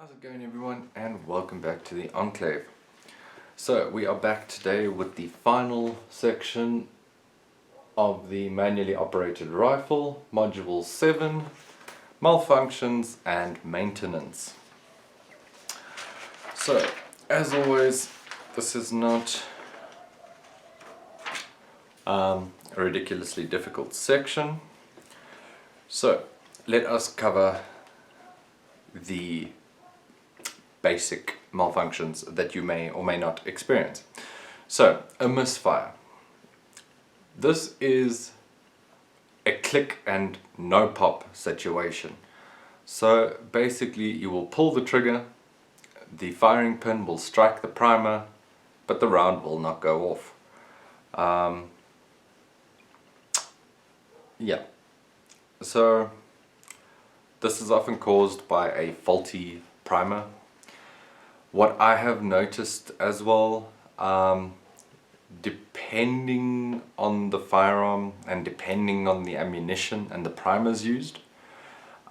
How's it going, everyone, and welcome back to the Enclave. So we are back today with the final section of the manually operated rifle, module 7, malfunctions and maintenance. So as always, this is not a ridiculously difficult section, so let us cover the basic malfunctions that you may or may not experience. So, a misfire. This is a click and no pop situation. So basically you will pull the trigger, the firing pin will strike the primer, but the round will not go off. Yeah, so this is often caused by a faulty primer. What I have noticed as well, depending on the firearm and depending on the ammunition and the primers used,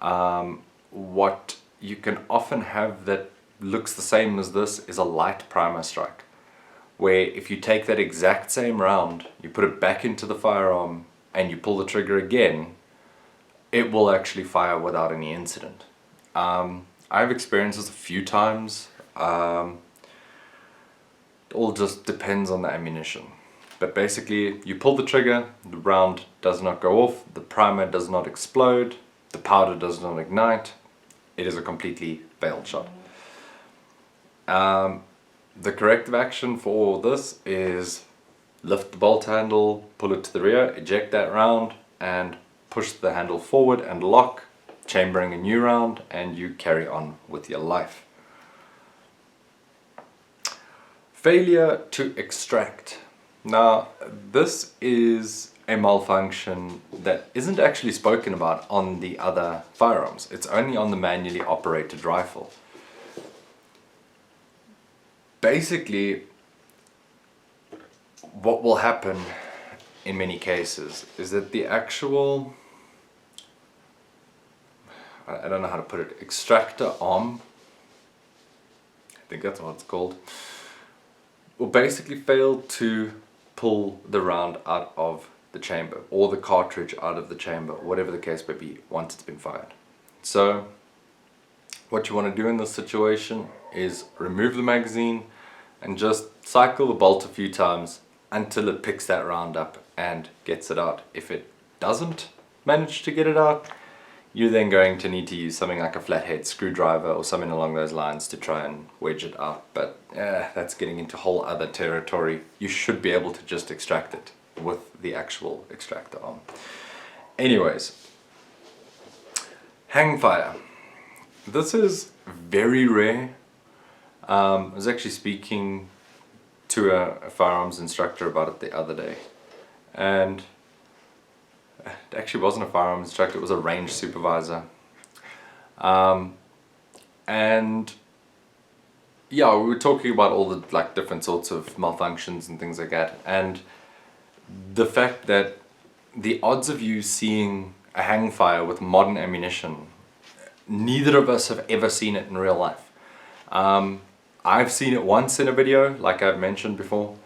what you can often have that looks the same as this is a light primer strike, where if you take that exact same round, you put it back into the firearm and you pull the trigger again, it will actually fire without any incident. I've experienced this a few times. It all just depends on the ammunition, but basically you pull the trigger, the round does not go off, the primer does not explode, the powder does not ignite, it is a completely failed shot. The corrective action for all this is lift the bolt handle, pull it to the rear, eject that round and push the handle forward and lock, chambering a new round, and you carry on with your life. Failure to extract. Now, this is a malfunction that isn't actually spoken about on the other firearms. It's only on the manually operated rifle. Basically, what will happen in many cases is that the actual, I don't know how to put it, extractor arm, I think that's what it's called, will basically fail to pull the round out of the chamber or the cartridge out of the chamber, whatever the case may be, once it's been fired. So what you want to do in this situation is remove the magazine and just cycle the bolt a few times until it picks that round up and gets it out. If it doesn't manage to get it out, you're then going to need to use something like a flathead screwdriver or something along those lines to try and wedge it out, but that's getting into whole other territory. You should be able to just extract it with the actual extractor arm. Anyways, hang fire. This is very rare. I was actually speaking to a firearms instructor about it the other day, and it actually wasn't a firearms instructor, it was a range supervisor. And yeah, we were talking about all the different sorts of malfunctions and things like that, and the fact that the odds of you seeing a hang fire with modern ammunition, neither of us have ever seen it in real life. I've seen it once in a video, like I've mentioned before,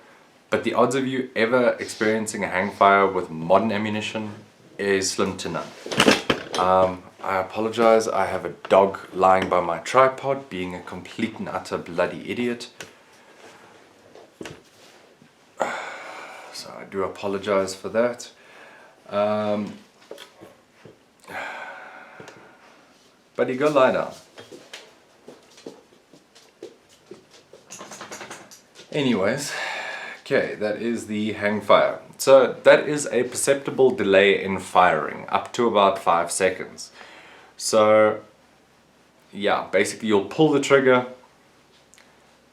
but the odds of you ever experiencing a hang fire with modern ammunition is slim to none. I apologize, I have a dog lying by my tripod being a complete and utter bloody idiot. So I do apologize for that. Buddy, go lie down. Anyways, okay, that is the hang fire. So that is a perceptible delay in firing, up to about 5 seconds. So yeah, basically you'll pull the trigger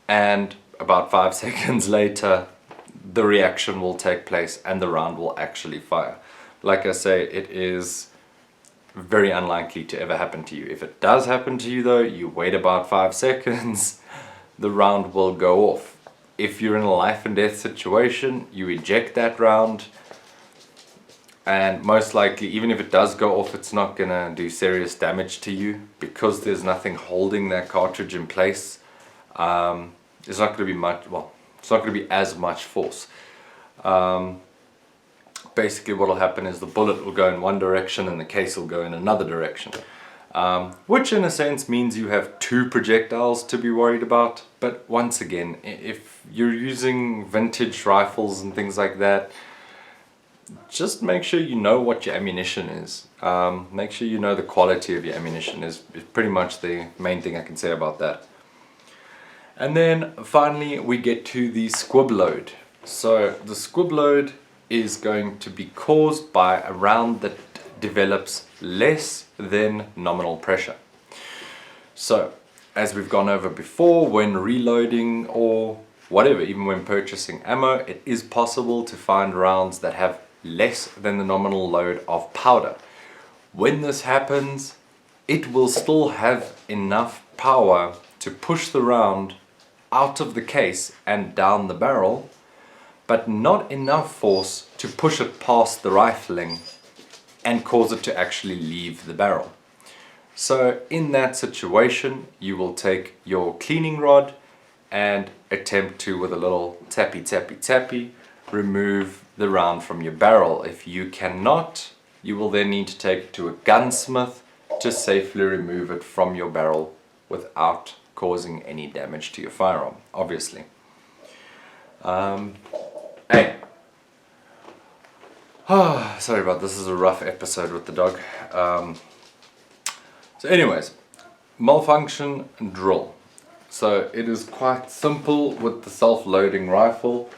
and about 5 seconds later the reaction will take place and the round will actually fire. Like I say, it is very unlikely to ever happen to you. If it does happen to you though, you wait about 5 seconds, the round will go off. If you're in a life and death situation, you eject that round and most likely, even if it does go off, it's not gonna do serious damage to you because there's nothing holding that cartridge in place. It's not gonna be much, well, it's not gonna be as much force. Basically what will happen is the bullet will go in one direction and the case will go in another direction. Which in a sense means you have two projectiles to be worried about. But once again, if you're using vintage rifles and things like that, just make sure you know what your ammunition is. Make sure you know the quality of your ammunition is pretty much the main thing I can say about that. And then finally we get to the squib load. So the squib load is going to be caused by a round that develops less than nominal pressure. So as we've gone over before, when reloading or whatever, even when purchasing ammo, it is possible to find rounds that have less than the nominal load of powder. When this happens, it will still have enough power to push the round out of the case and down the barrel, but not enough force to push it past the rifling and cause it to actually leave the barrel. So in that situation, you will take your cleaning rod and attempt to, with a little tappy tappy tappy, remove the round from your barrel. If you cannot, you will then need to take it to a gunsmith to safely remove it from your barrel without causing any damage to your firearm, obviously. Hey. Sorry about this, is a rough episode with the dog. So anyways, malfunction drill. So it is quite simple with the self-loading rifle.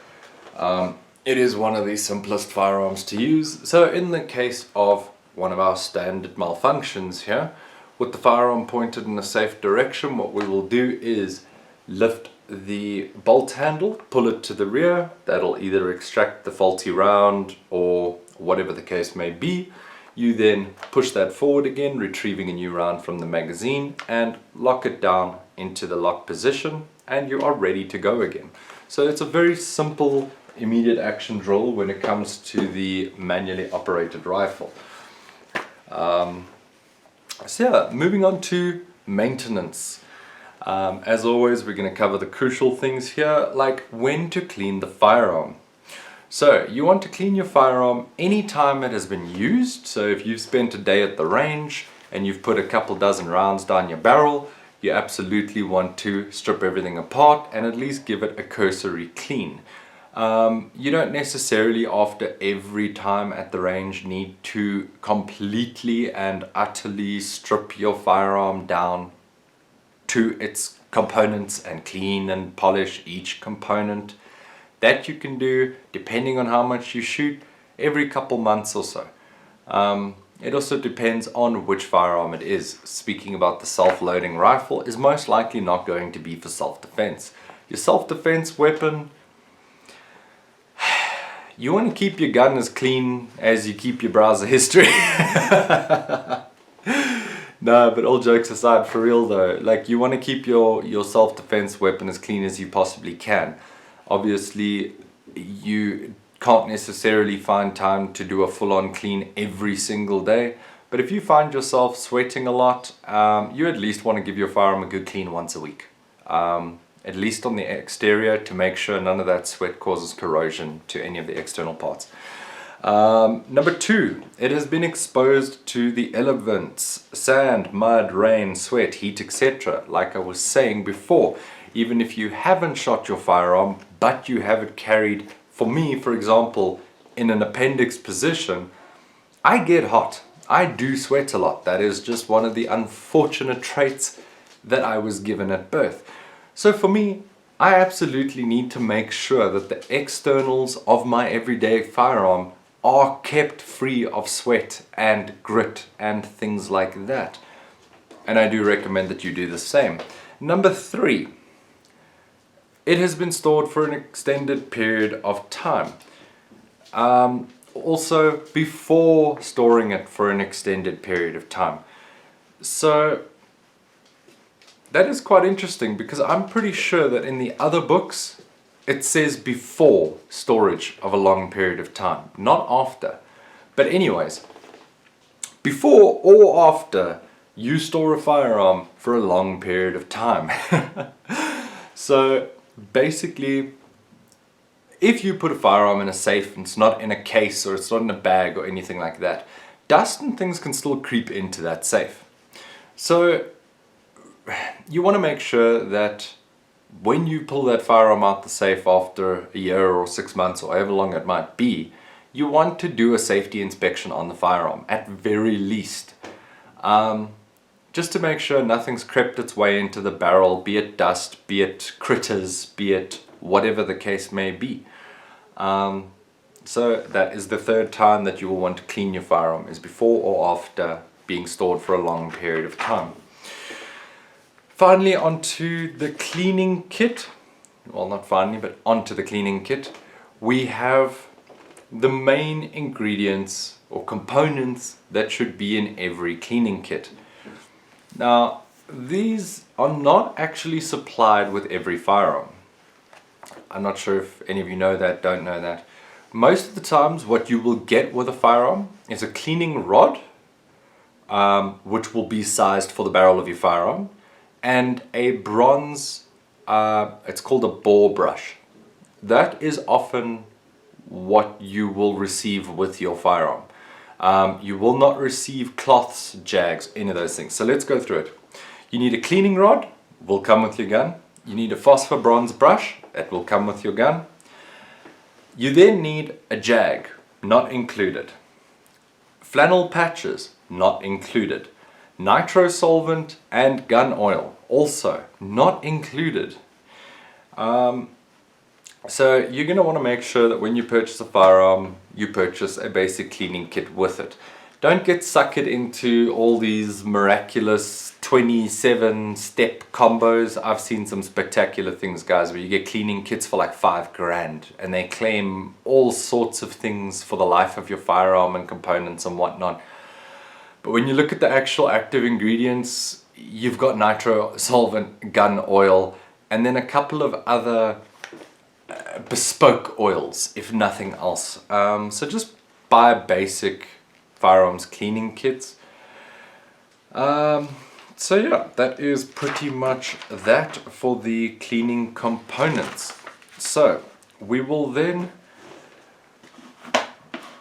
It is one of the simplest firearms to use. So in the case of one of our standard malfunctions here, with the firearm pointed in a safe direction, what we will do is lift the bolt handle, pull it to the rear. That'll either extract the faulty round or whatever the case may be. You then push that forward again, retrieving a new round from the magazine, and lock it down into the lock position, and you are ready to go again. So it's a very simple immediate action drill when it comes to the manually operated rifle. So yeah, moving on to maintenance. As always, we're going to cover the crucial things here, like when to clean the firearm. So you want to clean your firearm anytime it has been used. So if you've spent a day at the range and you've put a couple dozen rounds down your barrel, you absolutely want to strip everything apart and at least give it a cursory clean. You don't necessarily, after every time at the range, need to completely and utterly strip your firearm down to its components and clean and polish each component. That you can do, depending on how much you shoot, every couple months or so. It also depends on which firearm it is. Speaking about the self-loading rifle, is most likely not going to be for self-defense. Your self-defense weapon, you want to keep your gun as clean as you keep your browser history. No, but all jokes aside, for real though, like you want to keep your self-defense weapon as clean as you possibly can. Obviously, you can't necessarily find time to do a full-on clean every single day, but if you find yourself sweating a lot, you at least want to give your firearm a good clean once a week. At least on the exterior, to make sure none of that sweat causes corrosion to any of the external parts. Number 2, it has been exposed to the elements, sand, mud, rain, sweat, heat, etc. Like I was saying before, even if you haven't shot your firearm, but you have it carried, for me, for example, in an appendix position, I get hot. I do sweat a lot. That is just one of the unfortunate traits that I was given at birth. So for me, I absolutely need to make sure that the externals of my everyday firearm are kept free of sweat and grit and things like that. And I do recommend that you do the same. Number 3, it has been stored for an extended period of time. Also before storing it for an extended period of time. So that is quite interesting, because I'm pretty sure that in the other books it says before storage of a long period of time, not after. But anyways, before or after you store a firearm for a long period of time. So basically, if you put a firearm in a safe and it's not in a case or it's not in a bag or anything like that, dust and things can still creep into that safe. So you want to make sure that when you pull that firearm out the safe after a year or 6 months or however long it might be, you want to do a safety inspection on the firearm at very least. Just to make sure nothing's crept its way into the barrel, be it dust, be it critters, be it whatever the case may be. So that is the third time that you will want to clean your firearm, is before or after being stored for a long period of time. Finally, onto the cleaning kit. Well, not finally, but onto the cleaning kit. We have the main ingredients or components that should be in every cleaning kit. Now, these are not actually supplied with every firearm. I'm not sure if any of you know that, don't know that. Most of the times what you will get with a firearm is a cleaning rod, which will be sized for the barrel of your firearm, and a bronze, it's called a bore brush. That is often what you will receive with your firearm. You will not receive cloths, jags, any of those things. So let's go through it. You need a cleaning rod, will come with your gun. You need a phosphor bronze brush, that will come with your gun. You then need a jag, not included. Flannel patches, not included. Nitro solvent and gun oil, also not included. So you're going to want to make sure that when you purchase a firearm, you purchase a basic cleaning kit with it. Don't get suckered into all these miraculous 27-step combos. I've seen some spectacular things, guys, where you get cleaning kits for like $5,000 and they claim all sorts of things for the life of your firearm and components and whatnot. But when you look at the actual active ingredients, you've got nitro solvent, gun oil, and then a couple of other bespoke oils, if nothing else. So just buy basic firearms cleaning kits. So yeah, that is pretty much that for the cleaning components. So we will then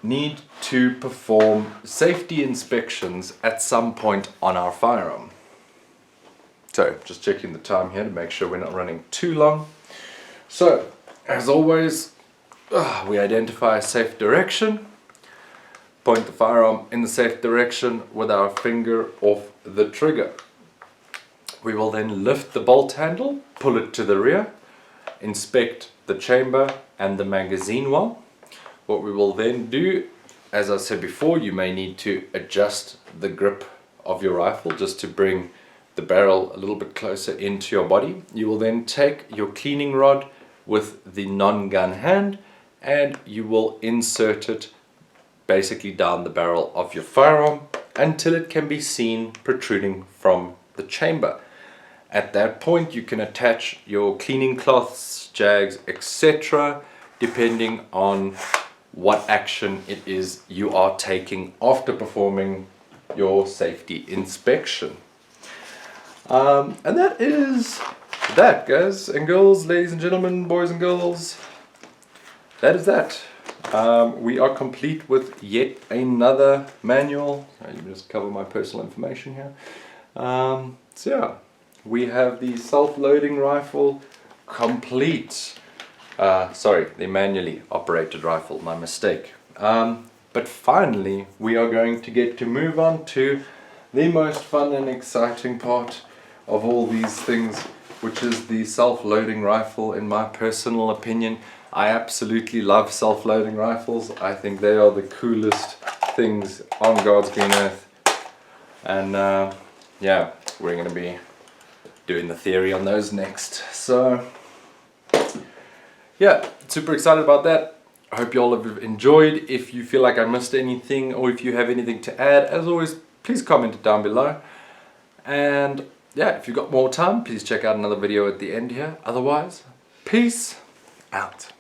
need to perform safety inspections at some point on our firearm. So just checking the time here to make sure we're not running too long. So as always, we identify a safe direction, point the firearm in the safe direction with our finger off the trigger. We will then lift the bolt handle, pull it to the rear, inspect the chamber and the magazine well. What we will then do, as I said before, you may need to adjust the grip of your rifle just to bring the barrel a little bit closer into your body. You will then take your cleaning rod with the non-gun hand and you will insert it basically down the barrel of your firearm until it can be seen protruding from the chamber. At that point you can attach your cleaning cloths, jags, etc. depending on what action it is you are taking after performing your safety inspection. And that is that, guys and girls, ladies and gentlemen, boys and girls. That is that. We are complete with yet another manual. Let me just cover my personal information here. So yeah, we have the self-loading rifle complete. Sorry, the manually operated rifle, my mistake. But finally, we are going to get to move on to the most fun and exciting part of all these things, which is the self-loading rifle. In my personal opinion, I absolutely love self-loading rifles. I think they are the coolest things on God's green earth. And yeah, we're going to be doing the theory on those next. So yeah, super excited about that. I hope you all have enjoyed. If you feel like I missed anything or if you have anything to add, as always, please comment it down below. And yeah, if you've got more time, please check out another video at the end here. Otherwise, peace out.